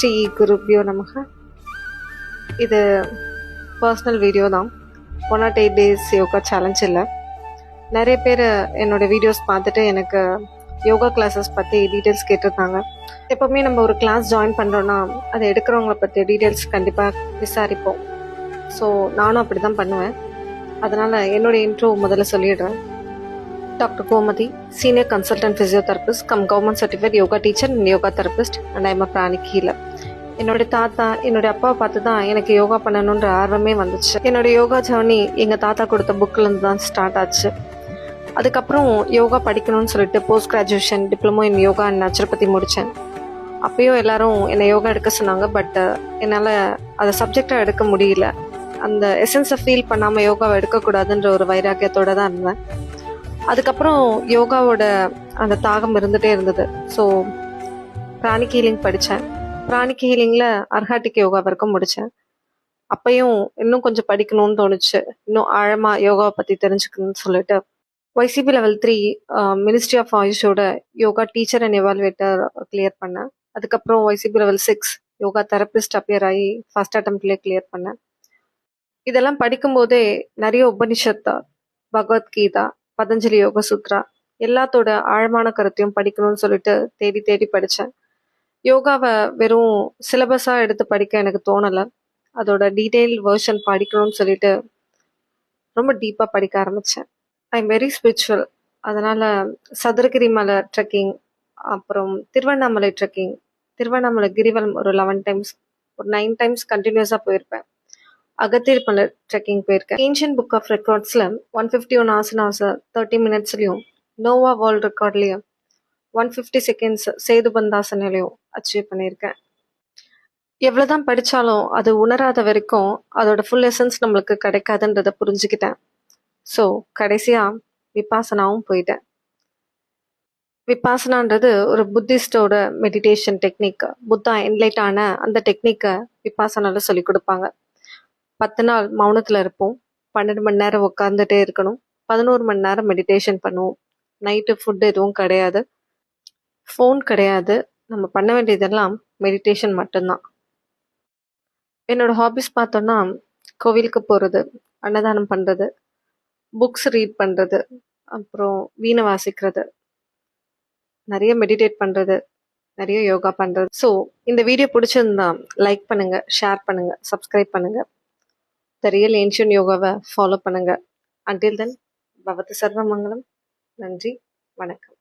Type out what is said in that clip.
ஸ்ரீ குருப்யோ நமக. இது personal video தான். 108 days யோகா சேலஞ்ச் இல்லை. நிறைய பேர் என்னோட வீடியோஸ் பார்த்துட்டு எனக்கு யோகா கிளாஸஸ் பற்றி டீட்டெயில்ஸ் கேட்டிருந்தாங்க. எப்போவுமே நம்ம ஒரு கிளாஸ் ஜாயின் பண்ணுறோன்னா அதை எடுக்கிறவங்கள பற்றி டீட்டெயில்ஸ் கண்டிப்பாக விசாரிப்போம். ஸோ நானும் அப்படி தான் பண்ணுவேன். அதனால் என்னோடய இன்ட்ரோ முதல்ல சொல்லிடுறேன். Doctor Gomathi, senior consultant physiotherapist come government certified yoga teacher and yoga therapist and I'm a pranic healer. என்னுடைய தாத்தா, என்னுடைய அப்பாவை பார்த்து தான் எனக்கு யோகா பண்ணணுன்ற ஆர்வமே வந்துச்சு. என்னுடைய யோகா ஜர்னி எங்கள் தாத்தா கொடுத்த புக்கிலேருந்து தான் ஸ்டார்ட் ஆச்சு. அதுக்கப்புறம் யோகா படிக்கணும்னு சொல்லிட்டு post graduation diploma in yoga and naturopathy முடித்தேன். அப்பயும் எல்லாரும் என்னை யோகா எடுக்க சொன்னாங்க. பட் என்னால் அதை சப்ஜெக்டாக எடுக்க முடியல. அந்த எசன்ஸை ஃபீல் பண்ணாமல் யோகாவை எடுக்கக்கூடாதுன்ற ஒரு வைராக்கியத்தோடு தான் இருந்தேன். அதுக்கப்புறம் யோகாவோட அந்த தாகம் இருந்துகிட்டே இருந்தது. ஸோ பிராணிக் ஹீலிங் படித்தேன். பிராணிக் ஹீலிங்கில் அர்ஹாட்டிக் யோகா வரைக்கும் முடித்தேன். அப்பையும் இன்னும் கொஞ்சம் படிக்கணும்னு தோணுச்சு, இன்னும் ஆழமாக யோகாவை பற்றி தெரிஞ்சுக்கணும்னு சொல்லிட்டு YCP level 3 மினிஸ்ட்ரி ஆஃப் ஆயுஷோட yoga teacher and evaluator clear பண்ணேன். அதுக்கப்புறம் YCP level 6 yoga therapist appear ஆகி ஃபர்ஸ்ட் அட்டம்ப்ட்லேயே கிளியர் பண்ணேன். இதெல்லாம் படிக்கும்போதே நிறைய உபனிஷத்தா, பகவத்கீதா, பதஞ்சலி யோக சூத்ரா எல்லாத்தோட ஆழமான கருத்தையும் படிக்கணும்னு சொல்லிட்டு தேடி தேடி படித்தேன். யோகாவை வெறும் சிலபஸாக எடுத்து படிக்க எனக்கு தோணலை. அதோட டீட்டெயில் வேர்ஷன் படிக்கணும்னு சொல்லிட்டு ரொம்ப டீப்பாக படிக்க ஆரம்பித்தேன். I'm very spiritual. அதனால் சதுரகிரி மலை ட்ரெக்கிங், அப்புறம் திருவண்ணாமலை ட்ரெக்கிங், திருவண்ணாமலை கிரிவலம் ஒரு 11 times, ஒரு 9 times கண்டினியூஸாக போயிருப்பேன். அகத்தியர் மலை ட்ரெக்கிங் போயிருக்கேன். ஏன்ஷியன் புக் ஆஃப் ரெக்கார்ட்ஸில் 151 ஆசனாஸை 30 minutesலையும், நோவா வேர்ல்ட் ரெக்கார்ட்லேயும் 150 seconds சேதுபந்தாசனையிலையும் அச்சீவ் பண்ணியிருக்கேன். எவ்வளோதான் படித்தாலும் அது உணராத வரைக்கும் அதோட ஃபுல் எசன்ஸ் நம்மளுக்கு கிடைக்காதுன்றதை புரிஞ்சுக்கிட்டேன். ஸோ கடைசியாக விபாசனாவும் போயிட்டேன். விபாசனான்றது ஒரு புத்திஸ்டோட மெடிடேஷன் டெக்னிக். புத்தா என்லைட் ஆன அந்த டெக்னிக்கை விபாசனால சொல்லி கொடுப்பாங்க. 10 நாள் மௌனத்தில் இருப்போம், 12 மணி நேரம் உட்காந்துட்டே இருக்கணும், 11 மணி நேரம் மெடிடேஷன் பண்ணுவோம். நைட்டு ஃபுட் எதுவும் கிடையாது, ஃபோன் கிடையாது. நம்ம பண்ண வேண்டியதெல்லாம் மெடிடேஷன் மட்டும்தான். என்னோட ஹாபிஸ் பார்த்தோன்னா கோவிலுக்கு போகிறது, அன்னதானம் பண்ணுறது, புக்ஸ் ரீட் பண்ணுறது, அப்புறம் வீணை வாசிக்கிறது, நிறைய மெடிடேட் பண்ணுறது, நிறைய யோகா பண்ணுறது. ஸோ இந்த வீடியோ பிடிச்சிருந்தா லைக் பண்ணுங்கள், ஷேர் பண்ணுங்கள், சப்ஸ்கிரைப் பண்ணுங்கள். த ரியல் ஏன்ஷியன் யோகாவை ஃபாலோ பண்ணுங்கள். அன்டில் தென் பவத்து சர்வமங்கலம். நன்றி, வணக்கம்.